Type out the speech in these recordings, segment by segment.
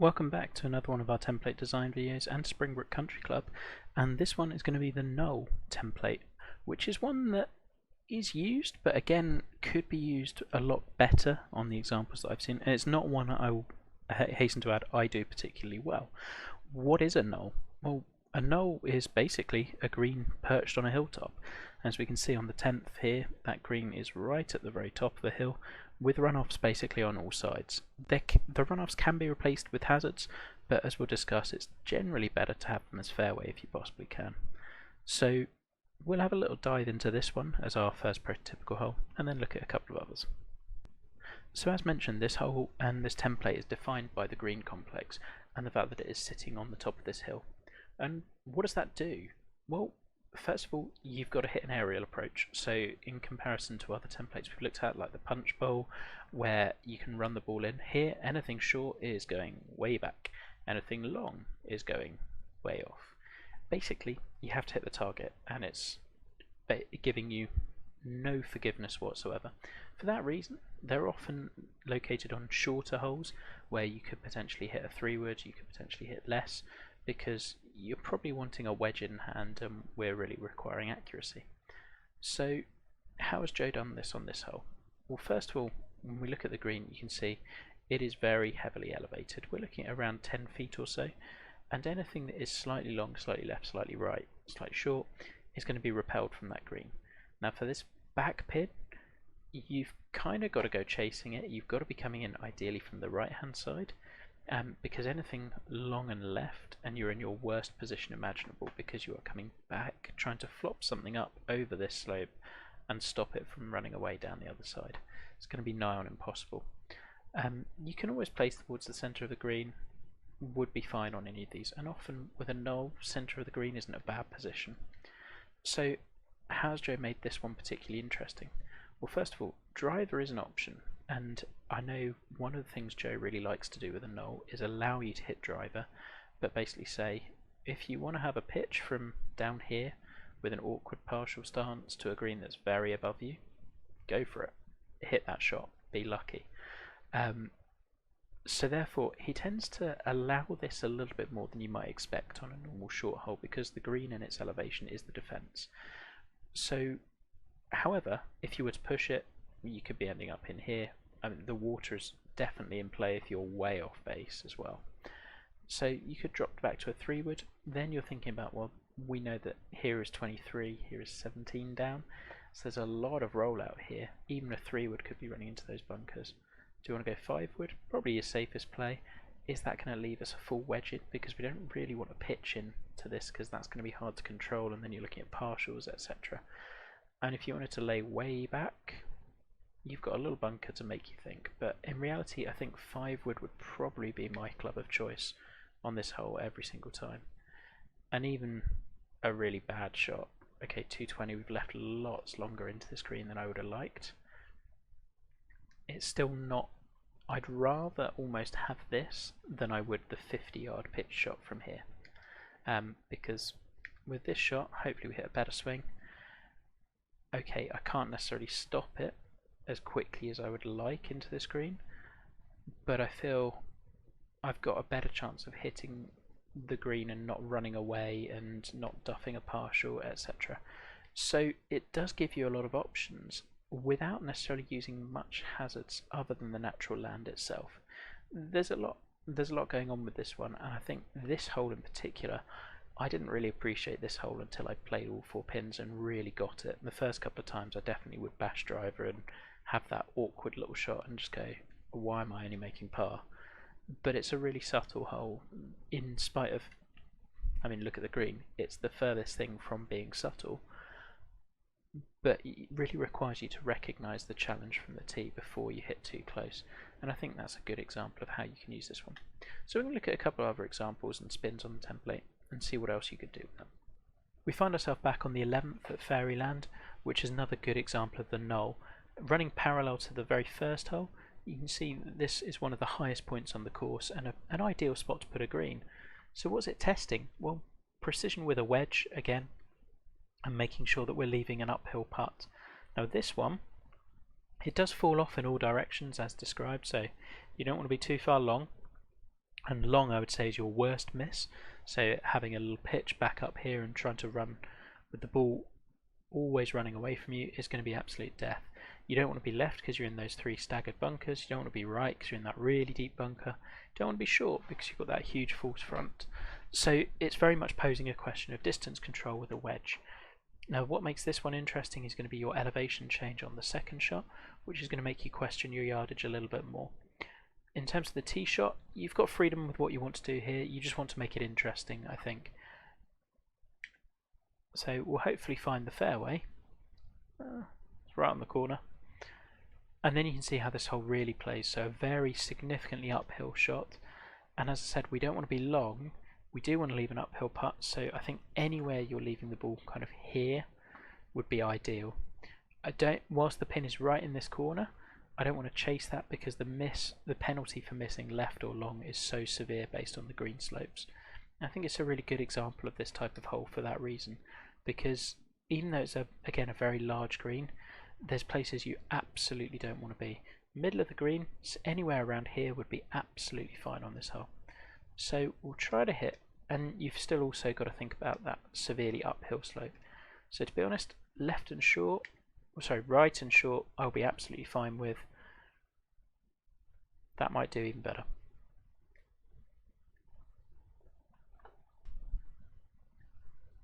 Welcome back to another one of our template design videos and Springbrook Country Club, and this one is going to be the Knoll template, which is one that is used but again could be used a lot better on the examples that I've seen, and it's not one I will hasten to add I do particularly well. What is a knoll? Well, a knoll is basically a green perched on a hilltop. As we can see on the 10th here, that green is right at the very top of the hill, with runoffs basically on all sides. The runoffs can be replaced with hazards, but as we'll discuss, it's generally better to have them as fairway if you possibly can. So we'll have a little dive into this one as our first prototypical hole, and then look at a couple of others. So as mentioned, this hole and this template is defined by the green complex and the fact that it is sitting on the top of this hill. And what does that do? Well, first of all, you've got to hit an aerial approach. So in comparison to other templates we've looked at, like the punch bowl, where you can run the ball in, here anything short is going way back, anything long is going way off. Basically, you have to hit the target, and it's giving you no forgiveness whatsoever. For that reason, they're often located on shorter holes where you could potentially hit a 3-wood, you could potentially hit less, because you're probably wanting a wedge in hand and we're really requiring accuracy. So how has Joe done this on this hole? Well, first of all, when we look at the green, you can see it is very heavily elevated. We're looking at around 10 feet or so, and anything that is slightly long, slightly left, slightly right, slightly short is going to be repelled from that green. Now for this back pin, you've kind of got to go chasing it. You've got to be coming in ideally from the right hand side, because anything long and left, and you're in your worst position imaginable because you are coming back trying to flop something up over this slope and stop it from running away down the other side. It's going to be nigh on impossible. You can always place towards the centre of the green, would be fine on any of these, and often with a knoll, centre of the green isn't a bad position. So how's Joe made this one particularly interesting? Well, first of all, driver is an option, and I know one of the things Joe really likes to do with a knoll is allow you to hit driver, but basically say, if you want to have a pitch from down here with an awkward partial stance to a green that's very above you, go for it. Hit that shot. Be lucky. So therefore, he tends to allow this a little bit more than you might expect on a normal short hole, because the green in its elevation is the defence. So, however, if you were to push it, you could be ending up in here. I mean, the water is definitely in play if you're way off base as well. So you could drop back to a 3-wood. Then you're thinking about, well, we know that here is 23, here is 17 down. So there's a lot of rollout here. Even a 3-wood could be running into those bunkers. Do you want to go 5-wood? Probably your safest play. Is that going to leave us a full wedge in? Because we don't really want to pitch in to this, because that's going to be hard to control, and then you're looking at partials, etc. And if you wanted to lay way back, you've got a little bunker to make you think. But in reality, I think 5-wood would probably be my club of choice on this hole every single time. And even a really bad shot. Okay, 220, we've left lots longer into this green than I would have liked. It's still not. I'd rather almost have this than I would the 50-yard pitch shot from here. Because with this shot, hopefully we hit a better swing. Okay, I can't necessarily stop it as quickly as I would like into this green, but I feel I've got a better chance of hitting the green and not running away and not duffing a partial, etc. So it does give you a lot of options without necessarily using much hazards other than the natural land itself. There's a lot going on with this one, and I think this hole in particular, I didn't really appreciate this hole until I played all 4 pins and really got it. The first couple of times I definitely would bash driver and have that awkward little shot and just go, why am I only making par? But it's a really subtle hole, in spite of, I mean, look at the green, it's the furthest thing from being subtle, but it really requires you to recognise the challenge from the tee before you hit too close, and I think that's a good example of how you can use this one. So we're going to look at a couple of other examples and spins on the template and see what else you could do with them. We find ourselves back on the 11th at Fairyland, which is another good example of the knoll. Running parallel to the very first hole, you can see that this is one of the highest points on the course and an ideal spot to put a green. So what's it testing? Well, precision with a wedge again, and making sure that we're leaving an uphill putt. Now this one, it does fall off in all directions as described, so you don't want to be too far long, And long, I would say, is your worst miss. So having a little pitch back up here and trying to run with the ball always running away from you is going to be absolute death. You don't want to be left because you're in those 3 staggered bunkers. You don't want to be right because you're in that really deep bunker. You don't want to be short because you've got that huge false front. So it's very much posing a question of distance control with a wedge. Now what makes this one interesting is going to be your elevation change on the second shot, which is going to make you question your yardage a little bit more. In terms of the tee shot, you've got freedom with what you want to do here. You just want to make it interesting, I think. So we'll hopefully find the fairway. It's right on the corner. And then you can see how this hole really plays. So a very significantly uphill shot. And as I said, we don't want to be long. We do want to leave an uphill putt. So I think anywhere you're leaving the ball kind of here would be ideal. Whilst the pin is right in this corner, I don't want to chase that because the penalty for missing left or long is so severe based on the green slopes. I think it's a really good example of this type of hole for that reason, because even though it's again a very large green, there's places you absolutely don't want to be. Middle of the green, anywhere around here would be absolutely fine on this hole. So we'll try to hit, and you've still also got to think about that severely uphill slope. So to be honest, right and short I'll be absolutely fine with. That might do even better.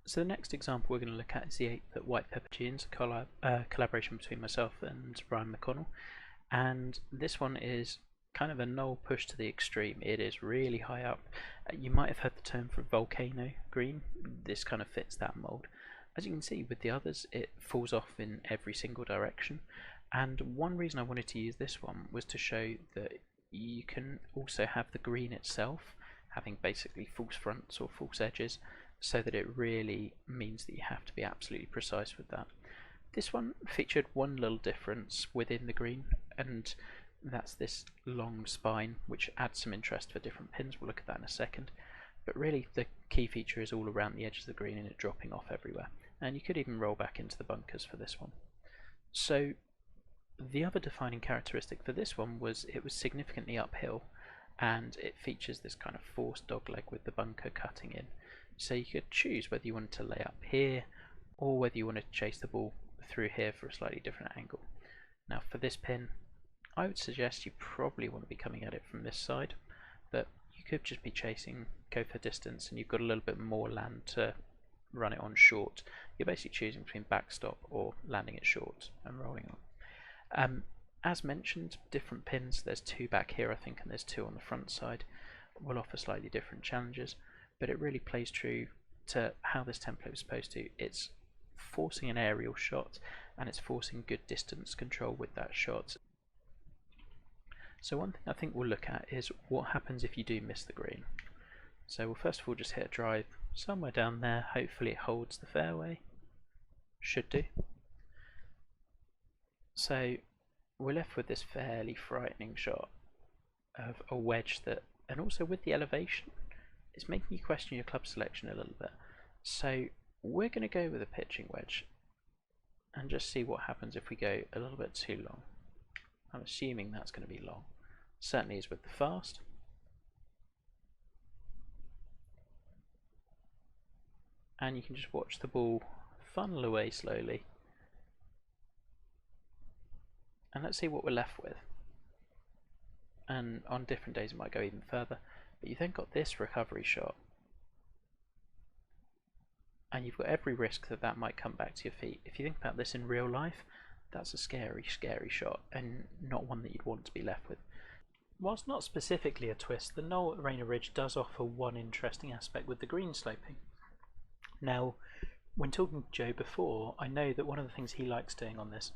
So the next example we're going to look at is the 8-foot white pepper jeans, a collaboration between myself and Ryan McConnell. And this one is kind of a Knoll push to the extreme. It is really high up. You might have heard the term for volcano green. This kind of fits that mould. As you can see with the others, it falls off in every single direction. And one reason I wanted to use this one was to show that you can also have the green itself having basically false fronts or false edges, so that it really means that you have to be absolutely precise with that. This one featured one little difference within the green, and that's this long spine, which adds some interest for different pins. We'll look at that in a second. But really the key feature is all around the edges of the green and it dropping off everywhere. And you could even roll back into the bunkers for this one. So the other defining characteristic for this one was it was significantly uphill, and it features this kind of forced dogleg with the bunker cutting in. So you could choose whether you wanted to lay up here or whether you wanted to chase the ball through here for a slightly different angle. Now for this pin, I would suggest you probably want to be coming at it from this side, but you could just be chasing, go for distance, and you've got a little bit more land to run it on short. You're basically choosing between backstop or landing it short and rolling on. As mentioned, different pins, there's 2 back here I think, and there's 2 on the front side, will offer slightly different challenges, but it really plays true to how this template was supposed to. It's forcing an aerial shot, and it's forcing good distance control with that shot. So one thing I think we'll look at is what happens if you do miss the green. So we'll first of all just hit a drive somewhere down there, hopefully it holds the fairway, should do. So we're left with this fairly frightening shot of a wedge that, and also with the elevation, it's making you question your club selection a little bit. So we're going to go with a pitching wedge and just see what happens if we go a little bit too long. I'm assuming that's going to be long. Certainly is with the fast. And you can just watch the ball funnel away slowly. And let's see what we're left with. And on different days it might go even further. But you've then got this recovery shot. And you've got every risk that that might come back to your feet. If you think about this in real life, that's a scary, scary shot, and not one that you'd want to be left with. Whilst not specifically a twist, the Knoll at Raynor Ridge does offer one interesting aspect with the green sloping. Now, when talking to Joe before, I know that one of the things he likes doing on this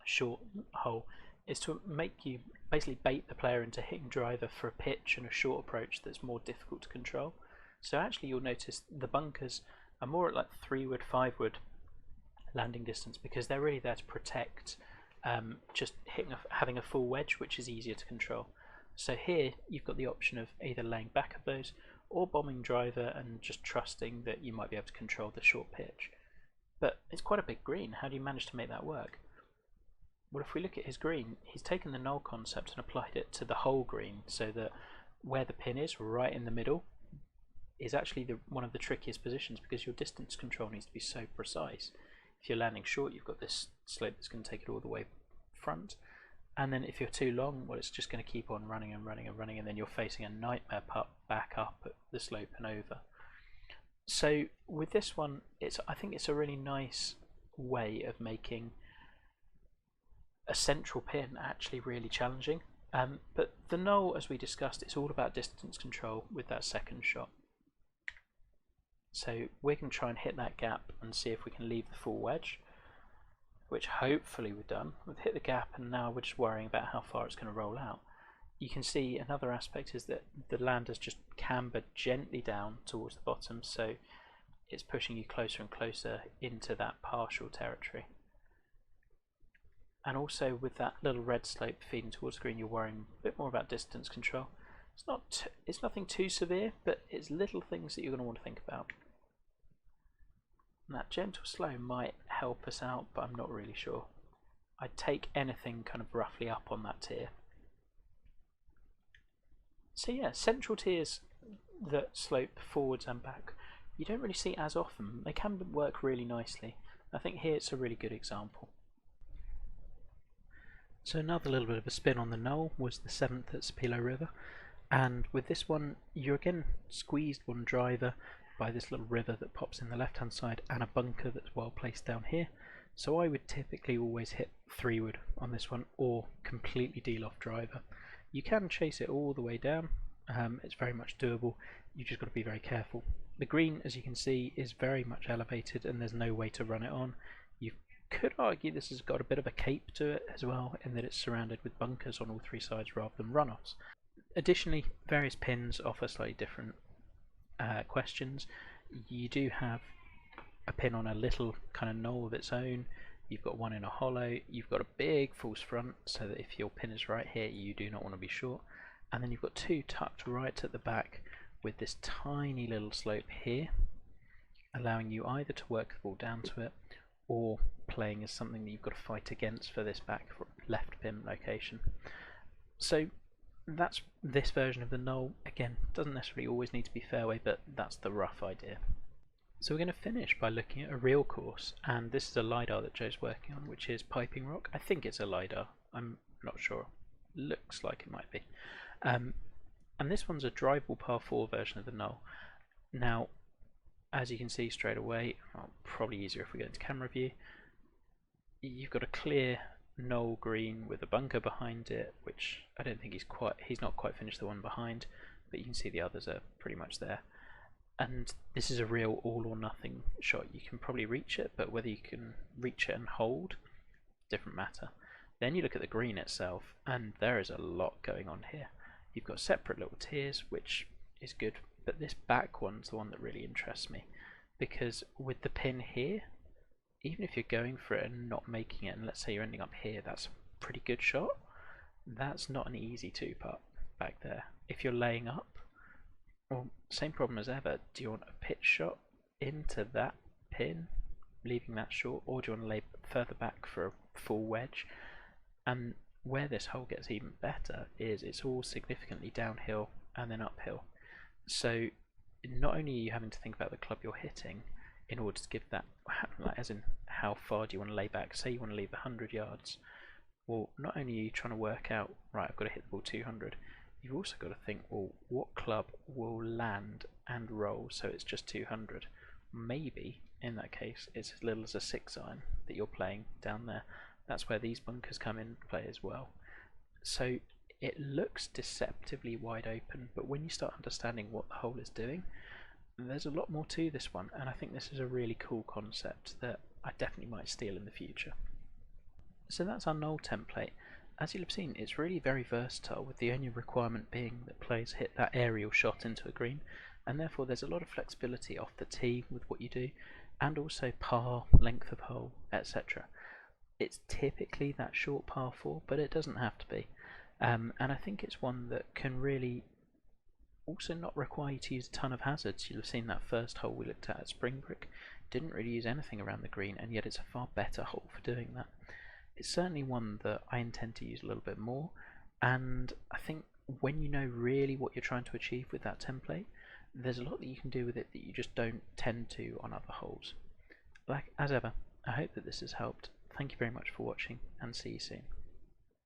short hole is to make you basically bait the player into hitting driver for a pitch and a short approach that's more difficult to control. So actually you'll notice the bunkers are more at like 3-wood, 5-wood landing distance, because they're really there to protect just having a full wedge, which is easier to control. So here you've got the option of either laying back of those or bombing driver and just trusting that you might be able to control the short pitch. But it's quite a big green. How do you manage to make that work? Well, if we look at his green, he's taken the Knoll concept and applied it to the whole green, so that where the pin is, right in the middle, is actually one of the trickiest positions because your distance control needs to be so precise. If you're landing short, you've got this slope that's going to take it all the way front, and then if you're too long, well, it's just going to keep on running and running and running, and then you're facing a nightmare putt back up at the slope and over. So with this one, I think it's a really nice way of making a central pin actually really challenging. But the Knoll, as we discussed, it's all about distance control with that second shot. So we can try and hit that gap and see if we can leave the full wedge, which hopefully we've done. We've hit the gap and now we're just worrying about how far it's going to roll out. You can see another aspect is that the land has just cambered gently down towards the bottom, so it's pushing you closer and closer into that partial territory. And also with that little red slope feeding towards the green, you're worrying a bit more about distance control. It's nothing too severe, but it's little things that you're going to want to think about. And that gentle slow might help us out, but I'm not really sure. I'd take anything kind of roughly up on that tier. So yeah, central tiers that slope forwards and back, you don't really see as often. They can work really nicely. I think here it's a really good example. So another little bit of a spin on the Knoll was the 7th at Sapelo River, and with this one you're again squeezed one driver by this little river that pops in the left hand side and a bunker that's well placed down here. So I would typically always hit 3-wood on this one or completely deal off driver. You can chase it all the way down, it's very much doable, you just got to be very careful. The green, as you can see, is very much elevated and there's no way to run it on. You could argue this has got a bit of a cape to it as well, in that it's surrounded with bunkers on all 3 sides rather than runoffs. Additionally, various pins offer slightly different questions. You do have a pin on a little kind of knoll of its own, you've got one in a hollow, you've got a big false front so that if your pin is right here you do not want to be short, and then you've got 2 tucked right at the back with this tiny little slope here, allowing you either to work the ball down to it or playing as something that you've got to fight against for this back left pin location. So that's this version of the Knoll. Again, doesn't necessarily always need to be fairway, but that's the rough idea. So we're going to finish by looking at a real course, and this is a LiDAR that Joe's working on, which is Piping Rock. I think it's a LiDAR, I'm not sure. Looks like it might be. And this one's a drivable par 4 version of the Knoll. Now, as you can see straight away, probably easier if we go into camera view, you've got a clear Knoll green with a bunker behind it, which I don't think he's not quite finished the one behind, but you can see the others are pretty much there. And this is a real all or nothing shot. You can probably reach it, but whether you can reach it and hold, different matter. Then you look at the green itself, and there is a lot going on here. You've got separate little tiers, which is good, but this back one's the one that really interests me, because with the pin here, even if you're going for it and not making it, and let's say you're ending up here, that's a pretty good shot. That's not an easy 2-putt back there. If you're laying up, well, same problem as ever. Do you want a pitch shot into that pin, leaving that short, or do you want to lay further back for a full wedge? And where this hole gets even better is it's all significantly downhill and then uphill. So not only are you having to think about the club you're hitting in order to give that, as in how far do you want to lay back, say you want to leave 100 yards, well, not only are you trying to work out, right, I've got to hit the ball 200, you've also got to think, well, what club will land and roll so it's just 200? Maybe, in that case, it's as little as a 6-iron that you're playing down there. That's where these bunkers come into play as well. So it looks deceptively wide open, but when you start understanding what the hole is doing, there's a lot more to this one, and I think this is a really cool concept that I definitely might steal in the future. So that's our Knoll template. As you'll have seen, it's really very versatile, with the only requirement being that players hit that aerial shot into a green, and therefore there's a lot of flexibility off the tee with what you do, and also par, length of hole, etc. It's typically that short par 4, but it doesn't have to be. And I think it's one that can really also not require you to use a ton of hazards. You'll have seen that first hole we looked at Springbrook. Didn't really use anything around the green, and yet it's a far better hole for doing that. It's certainly one that I intend to use a little bit more, and I think when you know really what you're trying to achieve with that template, there's a lot that you can do with it that you just don't tend to on other holes. Like as ever, I hope that this has helped. Thank you very much for watching, and see you soon.